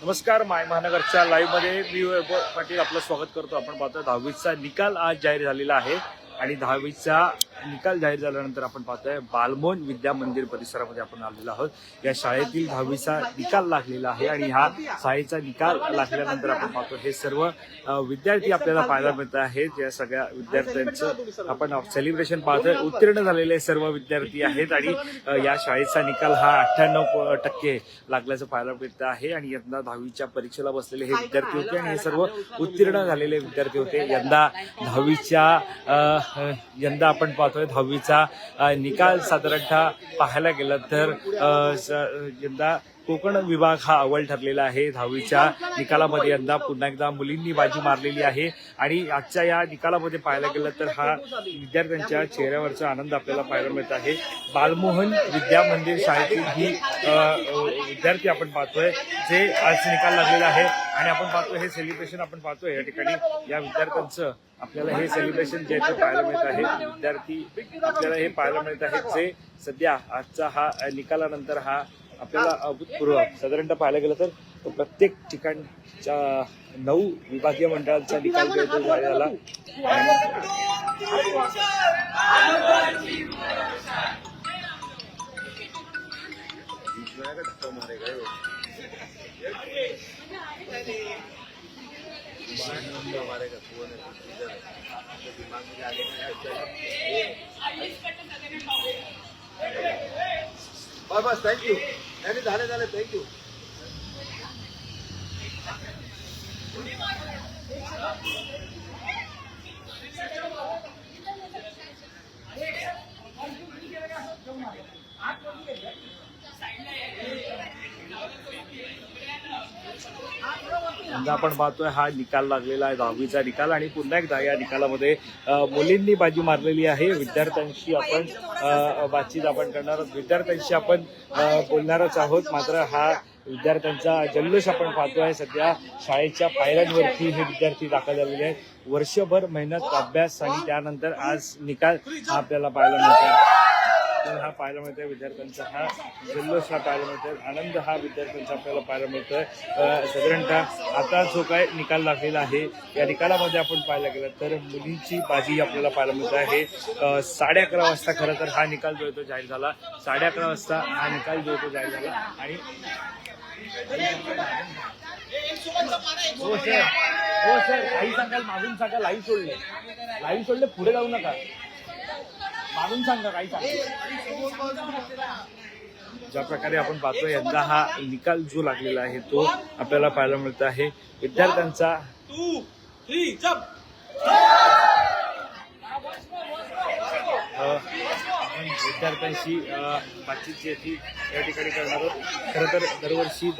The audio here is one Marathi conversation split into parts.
नमस्कार, माय महानगरच्या लाईव्ह मध्ये मी वैभव पाटील आपलं स्वागत करतो. आपण पाहतो 10वीचा निकाल आज जाहीर झालेला आहे आणि 10वीचा निकाल जाहीर झाल्यानंतर आपण पाहतोय बालमोहन विद्या मंदिर परिसरामध्ये आपण आलेलो आहोत. या शाळेतील 10वीचा निकाल लागलेला आहे आणि हा शाळेचा निकाल लागल्यानंतर आपण पाहतो हे सर्व विद्यार्थी आपल्याला पाहायला मिळत आहेत. या सगळ्या विद्यार्थ्यांचं आपण सेलिब्रेशन पाहतोय. उत्तीर्ण झालेले सर्व विद्यार्थी आहेत आणि या शाळेचा निकाल हा 98% लागल्याचं पाहायला मिळत आहे. आणि यंदा 10वीच्या परीक्षेला बसलेले हे विद्यार्थी होते आणि हे सर्व उत्तीर्ण झालेले विद्यार्थी होते. यंदा आपण पाहतोय 10वीचा निकाल साधारणतः पाहायला गेलं तर यंदा कोकण विभाग हा अव्वल ठरलेला आहे. 10वीच्या निकालामध्ये यंदा पुन्हा एकदा मुलींनी बाजी मारलेली आहे आणि आजच्या या निकालामध्ये पाहायला गेलं तर हा विद्यार्थ्यांच्या चेहऱ्यावरचा आनंद आपल्याला पाहायला मिळत आहे. बालमोहन विद्या मंदिर शाळेतील ही विद्यार्थी आपण पाहतोय जे आज निकाल लागलेला आहे आणि आपण पाहतोय हे सेलिब्रेशन आपण पाहतोय या ठिकाणी या विद्यार्थ्यांचं आपल्याला हे सेलिब्रेशन जे पाहायला मिळत आहे. विद्यार्थी आपल्याला हे पाहायला मिळत आहेत जे सध्या आजचा हा निकालानंतर हा आपल्याला अभूतपूर्व साधारणतः पाहायला गेलं तर प्रत्येक ठिकाणच्या 9 विभागीय मंडळांचा निकाल जो जाहीर झाला. बस थँक्यू झाले थँक्यू. आपण पाहतोय हा निकाल लागलेला आहे 10वीचा निकाल आणि पुन्हा एकदा या निकालामध्ये मुलींनी बाजी मारलेली आहे. विद्यार्थ्यांशी आपण बातचीत आपण करणार आहोत. विद्यार्थ्यांशी आपण बोलणारच आहोत. मात्र हा विद्यार्थ्यांचा जल्लोष आपण पाहतोय. सध्या शाळेच्या पायऱ्यांवरती हे विद्यार्थी दाखल झालेले आहेत. वर्षभर मेहनत अभ्यास आणि त्यानंतर आज निकाल हा आपल्याला पाहायला मिळतो. हा पाहायला मिळतोय विद्यार्थ्यांचा हा जल्लोष हा पाहायला मिळतोय. आनंद हा विद्यार्थ्यांचा आपल्याला पाहायला मिळतोय. साधारणतः आता जो काय निकाल लागलेला आहे या निकालामध्ये आपण पाहायला गेलं तर मुलींची बाजी आपल्याला पाहायला मिळत आहे. 11:30 वाजता खरं तर हा निकाल जो तो जाहीर झाला. 11:30 वाजता हा निकाल जो तो जाहीर झाला आणि हो सर काही सांगाल मागून सांगा. लाईव्ह सोडले पुढे जाऊ नका. मागून सांगा काही सांगा. ज्या प्रकारे आपण पाहतोय यंदा हा निकाल जो लागलेला आहे तो आपल्याला पाहायला मिळत आहे. विद्यार्थ्यांचा आपण विद्यार्थ्यांशी बातचीत जी ती या ठिकाणी करणार आहोत. खरं तर दरवर्षी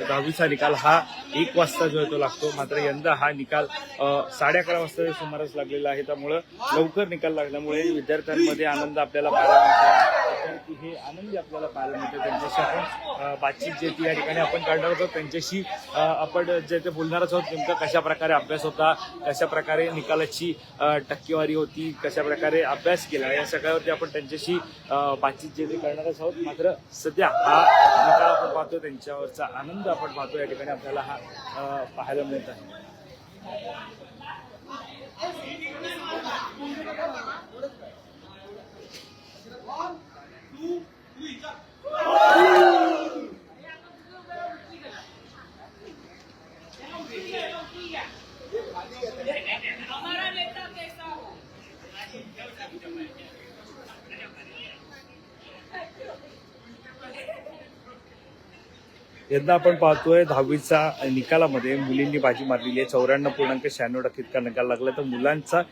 10वीचा निकाल हा 1 वाजता जो आहे तो लागतो. मात्र यंदा हा निकाल 11:30 वाजता सुमारास लागलेला आहे. त्यामुळं लवकर निकाल लागल्यामुळे विद्यार्थ्यांमध्ये आनंद आपल्याला पाहायला मिळतो. विद्यार्थी हे आनंदी आपल्याला पाहायला मिळते. त्यांच्याशी आपण बातचीत जे ती या ठिकाणी आपण करणार आहोत. त्यांच्याशी आपण जे ते बोलणारच आहोत. नेमका कशा प्रकारे अभ्यास होता, कशा प्रकारे निकालाची टक्केवारी होती, कशा प्रकारे अभ्यास केला, या सगळ्यावरती आपण त्यांच्याशी बातचीत जे ते करणारच आहोत. मात्र सध्या हा निकाल आपण पाहतो त्यांच्यावरचा आनंद आपण पाहतो या ठिकाणी आपल्याला हा पाहायला मिळत आहे. यंदा आपण पाहतोय 10वीचा निकालामध्ये मुलींनी बाजी मारलेली आहे. 94.96% इतका निकाल लागला. तर मुलांचा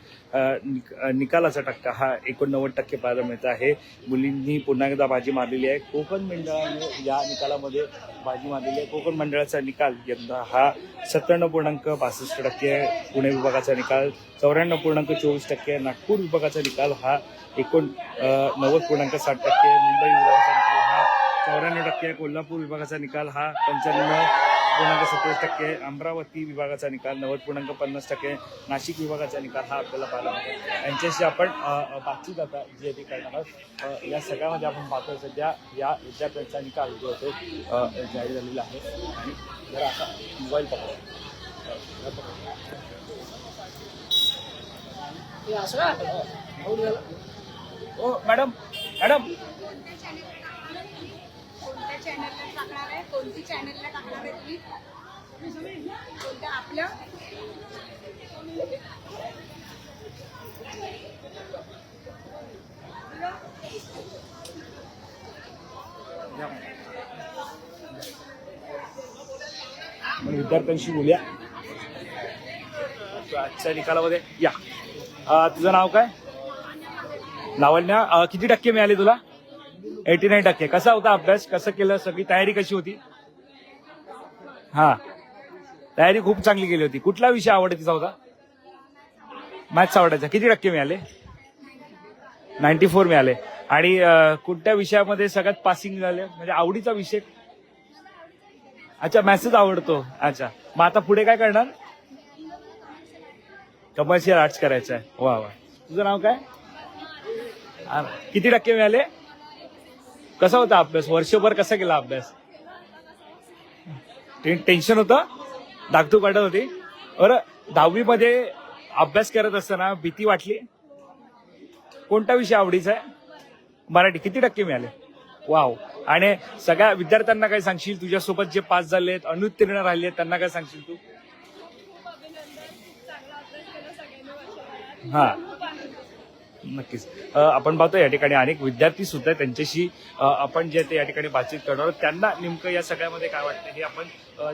निकालाचा टक्का हा 89% पाहायला मिळत आहे. मुलींनी पुन्हा एकदा बाजी मारलेली आहे. कोकण मंडळाने या निकालामध्ये बाजी मारलेली आहे. कोकण मंडळाचा निकाल यंदा हा 97.62% आहे. पुणे विभागाचा निकाल 94.24% नागपूर विभागाचा निकाल हा 89.60%. मुंबई विभागाचा निकाल हा 94%. कोल्हापूर विभागाचा निकाल हा 95%. 90.27%, अमरावती विभागाचा निकाल 90.50%, नाशिक विभागाचा निकाल हा आपल्याला पाहायला मिळतो. यांच्याशी आपण बातचीत आता जी ती करणार आहोत. या सगळ्यामध्ये आपण पाहतोय सध्या या विद्यार्थ्यांचा निकाल जो तो जाहीर झालेला आहे. आणि जर आता मोबाईल पकडा ओ मॅडम मॅडम कोणत्या चॅनलला टाकणार आहे, कोणती चॅनलला टाकणार आहे तुम्ही, कोणत्या आपल्या विद्यार्थ्यांशी बोलूया आजच्या निकालामध्ये. या तुझं नाव काय? लावण्या. किती टक्के मिळाले तुला? 89%. कसा होता अभ्यास? कसं केलं? सगळी तयारी कशी होती? हा, तयारी खूप चांगली केली होती. कुठला विषय आवडतीचा होता? मॅथ्स आवडायचा. किती टक्के मिळाले? 94 मिळाले. आणि कोणत्या विषयामध्ये सगळ्यात पासिंग झाले? म्हणजे आवडीचा विषय? अच्छा, मॅथ्सच आवडतो. अच्छा, मग आता पुढे काय करणार? कमर्शियल आर्ट्स करायचं आहे. वा वा. तुझं नाव काय? किती टक्के मिळाले? कसा होता अभ्यास? वर्षभर कसा केला अभ्यास? टेन्शन होतं? दागदू काढत होती? बरं, 10वी मध्ये अभ्यास करत असताना भीती वाटली? कोणता विषय आवडीचा आहे? मराठी. किती टक्के मिळाले? वाव. आणि सगळ्या विद्यार्थ्यांना काय सांगशील? तुझ्यासोबत जे पास झालेत, अनुत्तीर्ण राहिले, त्यांना काय सांगशील तू? हा, नक्कीच. आपण पाहतो या ठिकाणी अनेक विद्यार्थी सुद्धा त्यांच्याशी आपण जे ते या ठिकाणी बातचीत करणार आहोत. त्यांना नेमकं या सगळ्यामध्ये काय वाटतं हे आपण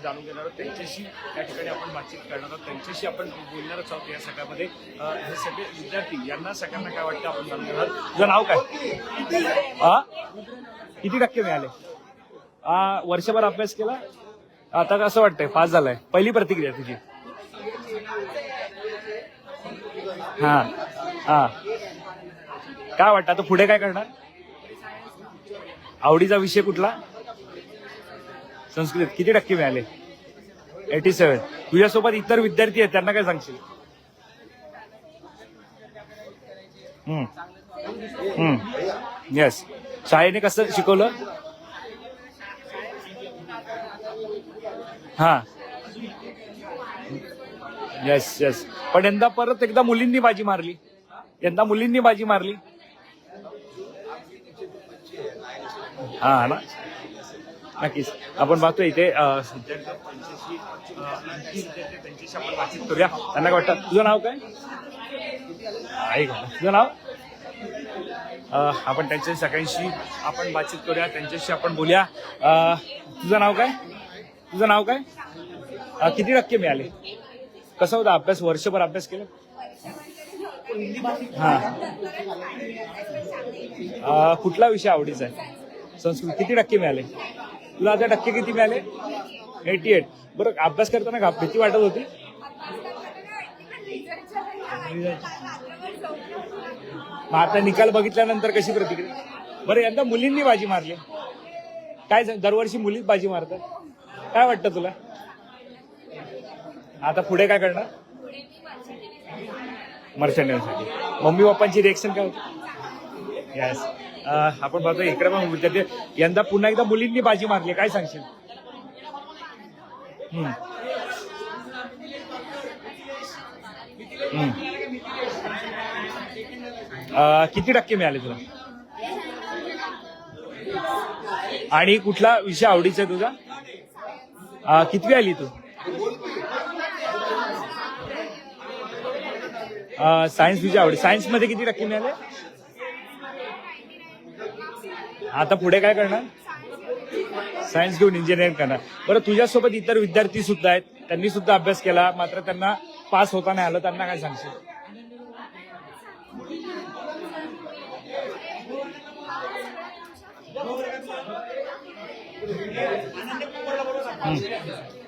जाणून घेणार आहोत. त्यांच्याशी या ठिकाणी आपण बातचीत करणार आहोत. त्यांच्याशी आपण बोलणारच आहोत या सगळ्यामध्ये. हे सगळे विद्यार्थी यांना सगळ्यांना काय वाटतं आपण जाणून घेणार आहोत. तुझं नाव काय? किती टक्के मिळाले? वर्षभर अभ्यास केला, आता कसं वाटतंय? पास झालाय. पहिली प्रतिक्रिया तुझी? हा हा, काय वाटतं आता पुढे काय करणार? आवडीचा विषय कुठला? संस्कृत. किती टक्के मिळाले? 87. तुझ्यासोबत इतर विद्यार्थी आहेत, त्यांना काय सांगशील? येस. शाळेने कसं शिकवलं? हा, येस येस. पण यंदा परत एकदा मुलींनी बाजी मारली. हा ना, नक्कीच. आपण पाहतोय इथे त्यांच्याशी आपण बातचीत करूया. त्यांना काय वाटतं? तुझं नाव काय? ऐक, तुझं नाव? आपण त्यांच्या सगळ्यांशी आपण बातचीत करूया, त्यांच्याशी आपण बोलूया. तुझं नाव काय? किती टक्के मिळाले? कसा होता अभ्यास? वर्षभर अभ्यास केला? हा, कुठला विषय आवडीचा आहे? संस्कृत. किती टक्के मिळाले तुला? आता टक्के किती मिळाले? 88. बरं, अभ्यास करताना भीती वाटत होती? मग आता निकाल बघितल्यानंतर कशी प्रतिक्रिया? बरं, यंदा मुलींनी बाजी मारली. काय दरवर्षी मुलीच बाजी मारतात. काय वाटतं तुला? आता पुढे काय करणार? मर्चंट नेव्हीसाठी. मम्मी पप्पांची रिएक्शन काय होती? यस. आपण पाहतो इकडे पण विद्यार्थी. यंदा पुन्हा एकदा मुलींनी बाजी मारली, काय सांगशील? किती टक्के मिळाले तुला? आणि कुठला विषय आवडीचा आहे तुझा? कितवी आली तू? सायन्स विषय आवडी. सायन्स मध्ये किती टक्के मिळाले? आता पुढे काय करणार? सायन्स घेऊन इंजिनिअरिंग करणार. बरं, तुझ्यासोबत इतर विद्यार्थी सुद्धा आहेत, त्यांनी सुद्धा अभ्यास केला, मात्र त्यांना पास होता नाही आलं, त्यांना काय सांगशील?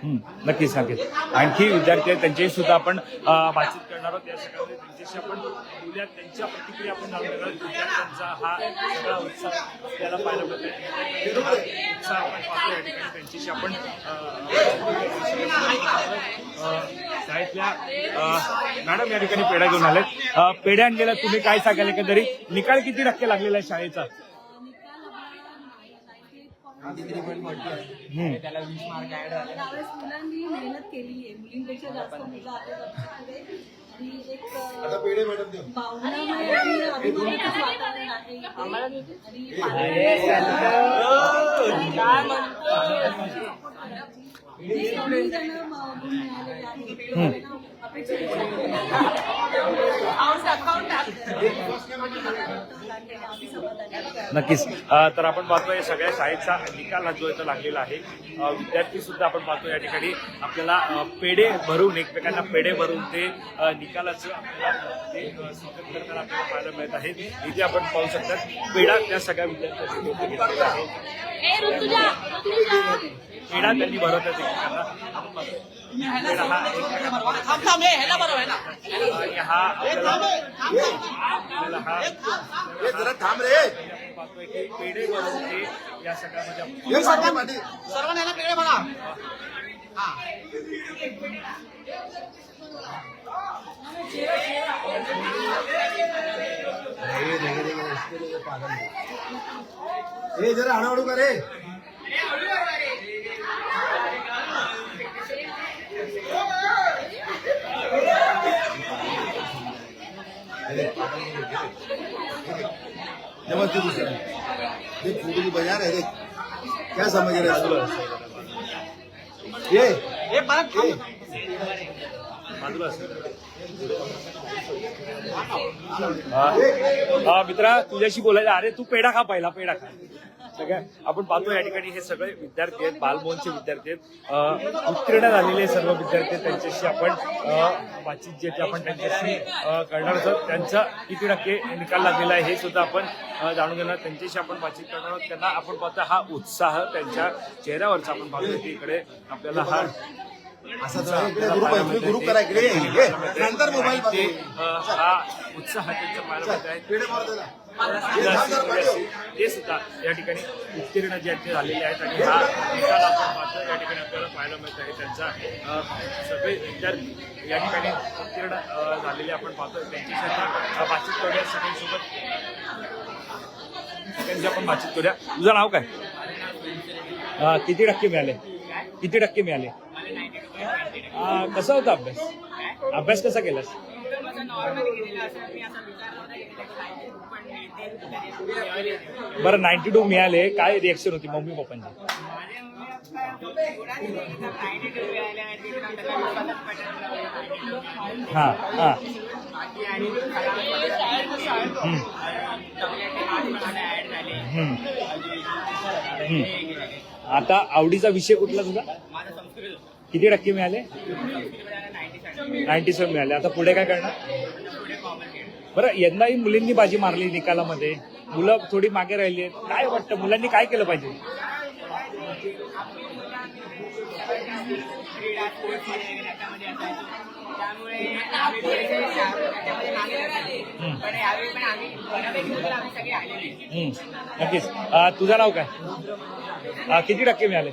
नक्कीच नक्कीच. आणखी विद्यार्थी आहेत त्यांच्याशी सुद्धा आपण बातचीत करणार आहोत. या सगळ्यामध्ये त्यांच्याशी आपण बोलूयात, त्यांच्या प्रतिक्रिया आपण जाणून घेणार आहोत. विद्यार्थ्यांचा हा सगळा उत्साह आपल्याला पाहायला मिळतोय. उत्साह आपण पाहतो या ठिकाणी. त्यांच्याशी आपण शाळेतल्या मॅडम या ठिकाणी पेढा घेऊन आलेत. पेढ्या आणलेल्या तुम्ही काय सांगाल एकंदरीत निकाल किती टक्के लागलेला आहे शाळेचा? त्याला 20 मार्क ऍड झाले. त्यावेळेस मुलांनी मेहनत केली आहे, मुलींपेक्षा जास्त मुलं आहेत आमच्याकडे. आणि एक भावनामय आणि अभिमानाचंच वातावरण आहे इथे. आणि सगळी जण गुण मिळालेले आहेत. अपेक्षेपेक्षा नक्कीच. तर आपण पाहतोय सगळ्या शाळेचा निकाल हा जो इथं लागलेला आहे. विद्यार्थी सुद्धा आपण पाहतो या ठिकाणी आपल्याला पेढे भरून, एकमेकांना पेढे भरून ते निकालाचं आपल्याला ते स्वागत करताना आपल्याला पाहायला मिळत आहे. इथे आपण पाहू शकतात पेढा त्या सगळ्या विद्यार्थ्यांनी घेतलेला आहे. पेढा त्यांनी भरवतात एकमेकांना. आपण पाहतोय पेढा हा आणि हा आपल्याला हा जरा थांब रे. पाहतोय की पेढे भरून ते या सगळ्यामध्ये ये सर्वांना पेढे बघा. हे जरा हळूहळू का रे. नमस्ते दूसरा देख फोटो की बाजार है. देख क्या समझ रहे हैं ये बाजूला असेल. मित्रा तुझ्याशी बोलायला, अरे तू पेढा खा, पहिला पेढा खा. सगळ्या आपण पाहतो या ठिकाणी हे सगळे विद्यार्थी आहेत, बालभवनचे विद्यार्थी आहेत. उत्तीर्ण झालेले सर्व विद्यार्थी आहेत. त्यांच्याशी आपण बातचीत जे आपण त्यांच्याशी करणार आहोत. त्यांचा किती टक्के निकाल लागलेला आहे हे सुद्धा आपण जाणून घेणार. त्यांच्याशी आपण बातचीत करणार आहोत. त्यांना आपण पाहतो हा उत्साह त्यांच्या चेहऱ्यावरचा आपण पाहतोय की इकडे आपल्याला हा गुरु करा इकडे नंतर मोबाईल हा उत्साह त्यांच्या पाहायला मिळत आहे. ते सुद्धा या ठिकाणी उत्तीर्ण जे झालेले आहेत आणि हा निकाल आपण पाहतो या ठिकाणी आपल्याला पाहायला मिळत आहे. त्यांचा सगळे विद्यार्थी या ठिकाणी उत्तीर्ण झालेले आपण पाहतो. त्यांच्याशी बातचीत करूया सगळ्यांसोबत. सगळ्यांची आपण बातचीत करूया. तुझं नाव काय? किती टक्के मिळाले? किती टक्के मिळाले? कसा होता अभ्यास? अभ्यास कसा केलास? बरं 92 मिळाले, काय रिएक्शन होती मम्मी पप्पांची? हा हा आता आवडीचा विषय कुठला तुझा? किती टक्के मिळाले? 97 मिळाले. आता पुढे काय करणार? बरं यंदाही मुलींनी बाजी मारली निकालामध्ये, मुलं थोडी मागे राहिली आहेत. काय वाटतं मुलांनी काय केलं पाहिजे? नक्कीच. तुझं नाव काय? किती टक्के मिळाले?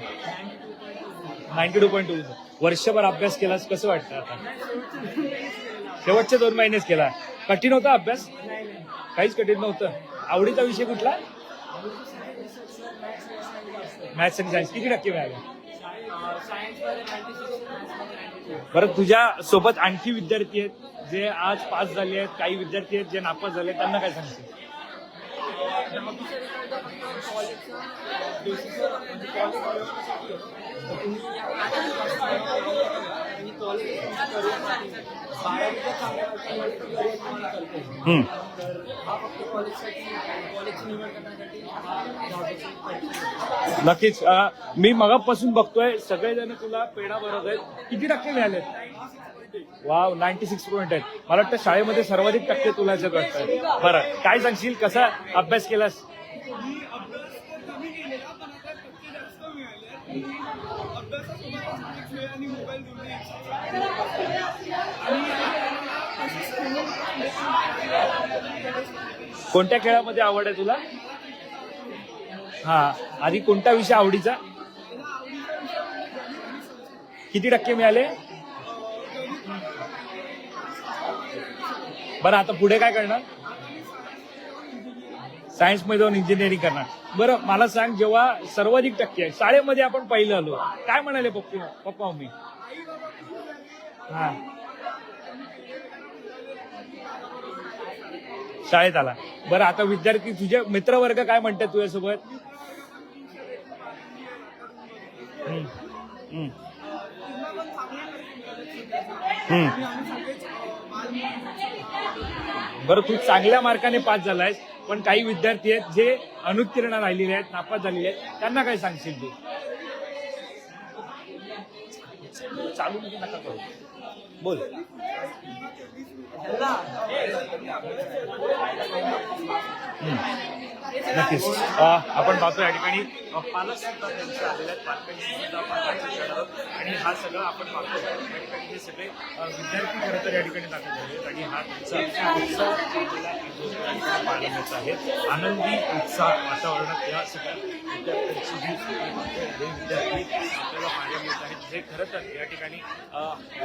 92.2. वर्षभर अभ्यास केलास, कसं वाटतं आता? शेवटचे 2 महिनेच केला. कठीण होता अभ्यास? काहीच कठीण नव्हतं. आवडीचा विषय कुठला? मॅथ्स आणि सायन्स. किती टक्के मिळाले? बरं तुझ्या सोबत आणखी विद्यार्थी आहेत जे आज पास झाले आहेत, काही विद्यार्थी आहेत जे नापास झाले, त्यांना काय सांगशील? नक्कीच. मी मगापासून बघतोय सगळेजण तुला पेढा भरत आहेत. किती टक्के मिळालेत? वाव 96 पॉईंट आहेत. मला वाटतं शाळेमध्ये सर्वाधिक टक्के तुला याच्यात वाटतं. बरं काय सांगशील, कसा अभ्यास केलास? कोणत्या खेळामध्ये आवड आहे तुला? हा, आधी कोणता विषय आवडीचा? किती टक्के मिळाले? बरं, आता पुढे काय करणार? सायन्स मध्ये जाऊन इंजिनिअरिंग करणार. बरं, मला सांग, जेव्हा सर्वाधिक टक्के शाळेमध्ये आपण पहिलं आलो, काय म्हणाले पप्पा मम्मी? हा, शाळेत आला. बरं, आता विद्यार्थी तुझे मित्रवर्ग काय म्हणतात तुझ्यासोबत? हम्म, हम्म, हम्म. बरं, तू चांगल्या मार्काने पास झालायस, पण काही विद्यार्थी आहेत जे अनुत्तीर्ण राहिलेले आहेत, नापास झालेले आहेत, त्यांना काय सांगशील तू? चालू नका करू, बोल. नक्कीच आपण पाहतो या ठिकाणी पालक सुद्धा त्यांचे आलेले आहेत, पालकांची सुद्धा पालकांचे आहोत आणि हा सगळं आपण पाहतो या ठिकाणी हे सगळे विद्यार्थी खरं तर या ठिकाणी दाखल झाले आहेत आणि हा त्यांचा उत्साह पाहायला मिळत आहे. आनंदी उत्साह वातावरणात या सगळ्या विद्यार्थ्यांची हे विद्यार्थी आपल्याला पाहायला मिळत आहेत, जे खरं तर या ठिकाणी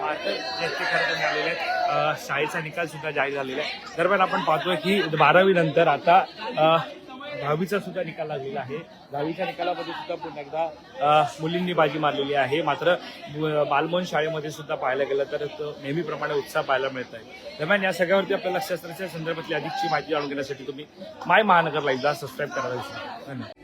मार्क जे खरं तर मिळालेले आहेत. शाळेचा निकाल सुद्धा जाहीर झालेला आहे. दरम्यान आपण पाहतोय की 12वी नंतर आता 10वीचा सुद्धा निकाल लागलेला आहे. 10वीच्या निकालामध्ये सुद्धा पुन्हा एकदा मुलींनी बाजी मारलेली आहे. मात्र बालमोहन शाळेमध्ये सुद्धा पाहायला गेलं तर नेहमीप्रमाणे उत्साह पाहायला मिळत आहे. दरम्यान या सगळ्यावरती आपल्याला शस्त्राच्या संदर्भातली अधिकची माहिती जाणून घेण्यासाठी तुम्ही माय महानगर लाईव्हला सबस्क्राईब करायला विसरू नका. धन्यवाद.